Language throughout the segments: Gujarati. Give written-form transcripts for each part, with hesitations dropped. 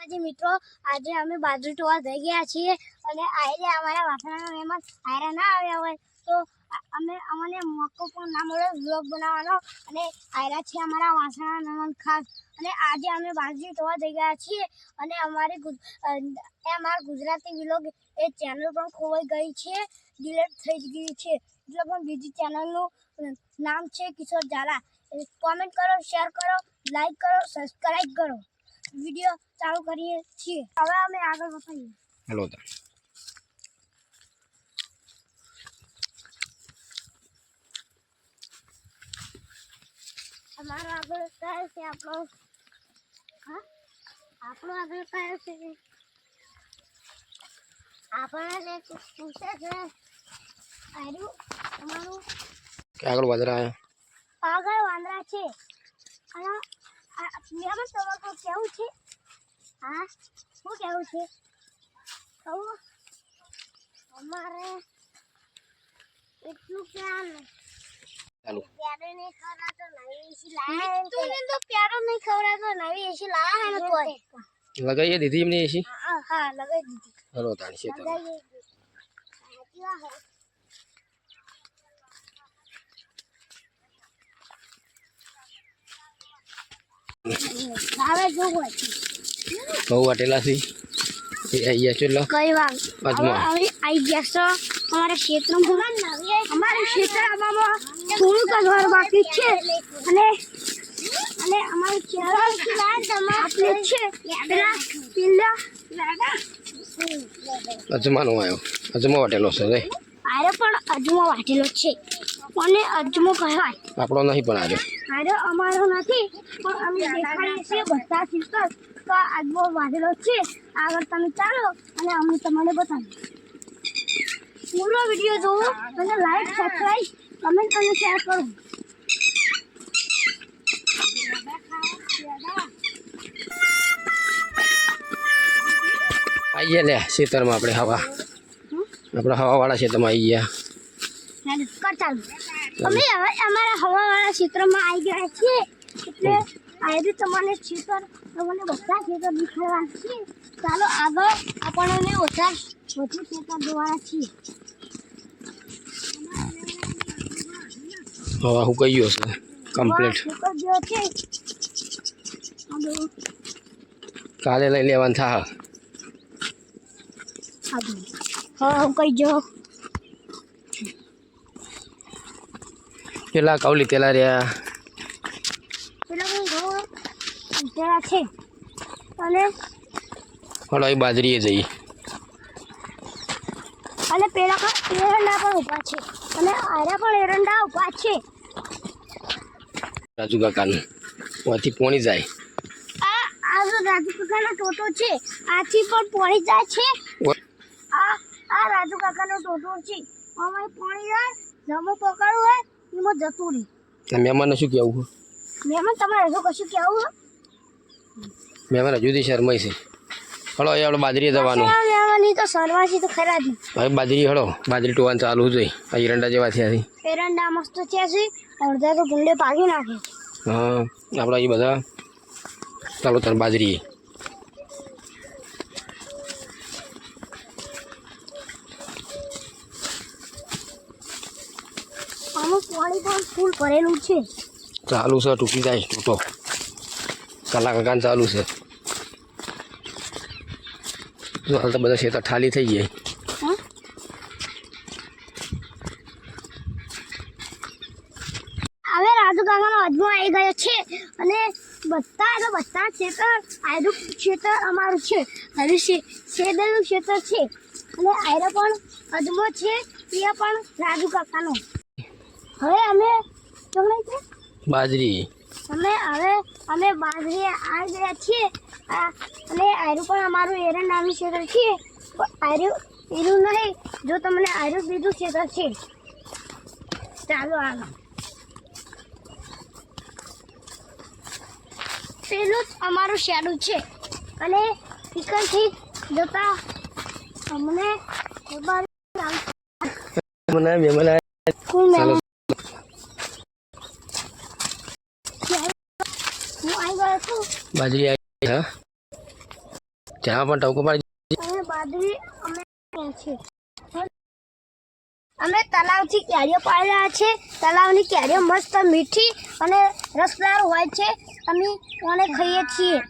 માતાજી મિત્રો, આજે અમે બાજરી ટોવા થઈ ગયા છીએ અને આયરે અમારા વાસણાના મહેમાન આયરા ના આવ્યા હોય તો અમને મોકો પણ ના મળ્યો વ્લોગ બનાવવાનો અને આયરા છે અમારા વાસણાના મહેમાન ખાસ। અને આજે અમે બાજરી ટોવા થઈ ગયા છીએ અને અમારા ગુજરાતી વ્લોગ એ ચેનલ પણ ખોવાઈ ગઈ છે, ડિલીટ થઈ ગઈ છે, એટલે પણ બીજી ચેનલનું નામ છે કિશોર ઝાલા। કોમેન્ટ કરો, શેર કરો, લાઈક કરો, સબસ્ક્રાઇબ કરો। वीडियो चालू करिए છીએ। હવે અમે આગળ વધીએ। हेलो हमारा આગળ काय છે આપણો આગળ काय છે આપણને પૂછે છે આયુ અમારું કે આગળ વાંદરા આગળ વાંદરા છે અને મેમન તમારો કેવું છે? હા શું કેવું છે? કહું અમારે એટલું પ્યાર ચાલો પ્યારો નહીં ખવડાતો નવી એસી લાયા તું તો પ્યારો નહીં ખવડાતો નવી એસી લાયા હે કોઈ लगाइए दीदी हमने एसी। હા લગાઈ દીધી। हेलो तानी से तो લગાઈ હવે જો હોય बहु वाटेला सी ये चलो कई बार अजमा अभी आई जैसा हमारे क्षेत्र में हमारे क्षेत्રમાં થોડું જ ઘર બાકી છે અને અમારું ચહેરો આપણે છે પેલા પીલા લાડા अजमा नो आयो अजमा वाटेलो से रे આરે પણ અજમો વાટેલો છે અને અજમો કહેવાય આપણો નહીં પણ આજો આરે અમારો નથી પણ અમે દેખાડીએ છીએ બધા સિસ્ટર તો અજમો વાટેલો છે। આગળ તમે ચાલો અને અમે તમને બતાવીએ। પૂરો વિડિયો જોવો અને લાઈક, સબસ્ક્રાઇબ, કમેન્ટ અને શેર કરો। आइए ले खेतर में આપણે હવા વાળા ખેતરમાં આવી ગયા। કર ચાલો અમે હવે અમારા હવાવાળા ક્ષેત્રમાં આવી ગયા છીએ એટલે આજે તમને ક્ષેત્ર તમને બધા ક્ષેત્ર દેખાડવા છે। ચાલો આગળ આપણને વધુ ક્ષેત્ર જોવાના છીએ। હવા હુકાઈ ગયો છે કમ્પ્લીટ કાલે લઈ લેવાનું થા હા હુકાઈ ગયો પેલા કાવલી તેલા રહ્યા પેલા છે અને હળો એ બાજરીએ જઈ અને પેલા એરંડા પણ ઊભા છે અને આરા પણ એરંડા ઊભા છે। રાજુ કાકાનું ઓથી પોણી જાય આ જો રાજુ કાકાનો ટોટો છે આથી પણ પોણી જાય છે। આ રાજુ કાકાનો ટોટો છે આમાં પોણી જાય જમો પકડવું હોય એમાં જતું રહે। મહેમાનને શું કહેવું? મહેમાન તમારે હજુ કશું કહેવું? મહેમાન હજુથી શરમાય છે। હળો એ આપણે બાજરીએ જવાનું મહેમાનની તો શરમાશી તો ખરા જ। હવે બાજરી હળો બાજરી ટોવાનું ચાલુ જોઈ આ એરંડા જેવા થયા છે એરંડા મસ્ત છે અડધા તો ભૂંડે પાકી નાખે। હા આપણા એ બધા ચાલો તાર બાજરી આમાં પાણી પણ ફૂલ ભરેલું છે ચાલુ છે તૂટી જાય ટૂટો કલાક કાન ચાલુ છે જો હાલ તો બધા ખેતર ખાલી થઈ જાય। હવે રાજુ કાકાનો અજમો આવી ગયો છે અને બધા ક્ષેત્ર આયરું ક્ષેત્ર અમારું છે હવે શેદેલું ક્ષેત્ર છે અને આયરો પણ અજમો છે એ પણ રાજુ કાકાનો। હવે અમે જમણે છે બાજરી અમે બાજરી આવી ગયા છીએ અને આયરું પણ અમારું એરંડાનું ક્ષેત્ર છે। આયરું એનું નહીં જો તમને આયરું બીજું ક્ષેત્ર છે। ચાલો આગળ પેલું અમારું શેડું છે અને ઠીકરથી જતા અમને ચાલો હું આવી ગયો છું બાજરી આવી હા ચા પણ ટવકો પાડી અને બાજરી અમે ક્યાં છે અમે તલાવથી કેરીઓ પાડ્યા છે તલાવની કેરીઓ મસ્ત મીઠી અને રસદાર હોય છે અમે કોને ખાઈએ છીએ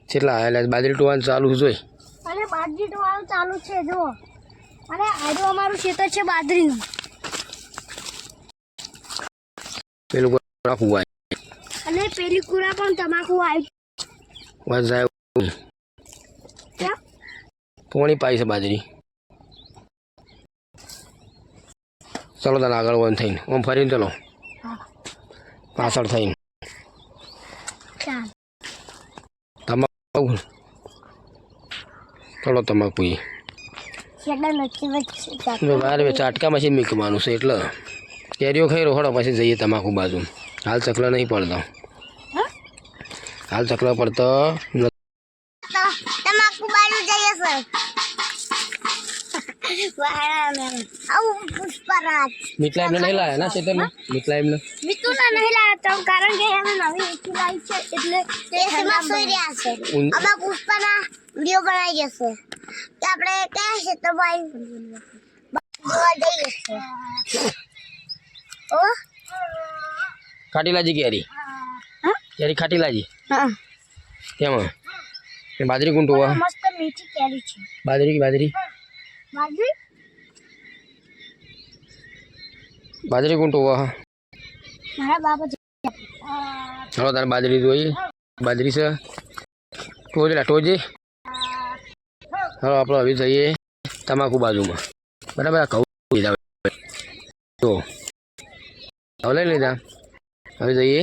કેટલા આવેલા બાજરી ટોવાનું ચાલુ જોઈ અને બાજરી ટોવાનું ચાલુ છે જુઓ અને આજુ અમારું ખેતર છે બાજરીનું પેલું રાખવું હોય અને પેલી કુરા પણ તમાકુ આવી બસ જાય ક્યાં પોણી પાઈ છે બાજરી ચલો તને આગળ વન થઈને આમ ફરીને ચલો પાછળ થઈને ચાલ તમાકુ ચલો તમાકુ શેડા નથી વચ્ચે બહાર ચાટકા મશીન મૂકવાનું છે એટલે કેરીઓ ખાઈ રોહડો પછી જઈએ તમાકુ બાજુ હાલ ચકલો નહીં પડતો હાલ ચકલો પડતો તમાકુ બાજુ જઈએ સર આવું પુષ્પરાજ મીઠલા એમને નહીં લાયા ના ચેતન મીઠલા એમને મિતુના નહીં લાયા કારણ કે અમે નવી મીઠી લાવી છે એટલે તે સોઈ રહ્યા છે અમે પુષ્પના વિડીયો બનાવી જશે કે આપણે ક્યાં છે તો ભાઈ જઈએ છે ઓ ખાટી લાજી કેરી કેરી ખાટી લાજી હા કેમાં એ બાજરી કોણ ટોવા મસ્ત મીઠી કેરી છે બાજરી બાજરી બાજરી કોણ ટોવા મારા બાપા ચાલો તારે બાજરી જોઈએ બાજરી છે ટોજે ચાલો આપણે હવે જઈએ તમાકુ બાજુમાં બરાબર આ કહું લીધા તો હવે લઈ લીધા હવે જઈએ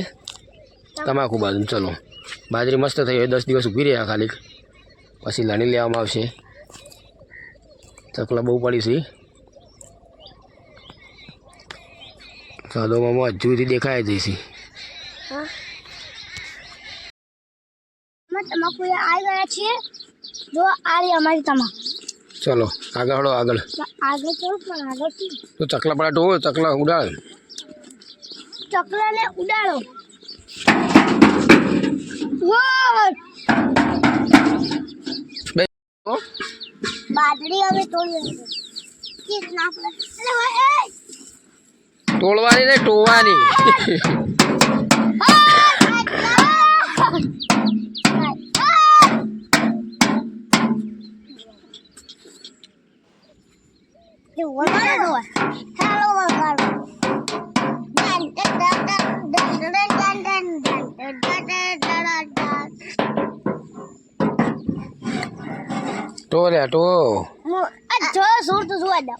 તમાકુ બાજુ ચલો બાજરી મસ્ત થઈ હોય 10 દિવસ ઊભી રહ્યા ખાલી પછી લણી લેવામાં આવશે ચકલા બહુ પડી છે સાદોમાં હજુ સુધી દેખાય જઈશી તમાકુ આવી ગયા છીએ જો આ રહી અમારી તમાકુ ચલો આગળ હળો આગળ આગળ કેવું પણ આગળથી તો ચકલા પડા ટોવો ચકલા ઉડાડ ચકલાને ઉડાડો બાજરી હવે તોડી તોડવાની ને ટોવાની ટો લે ટો જો સુર તો જોવા દો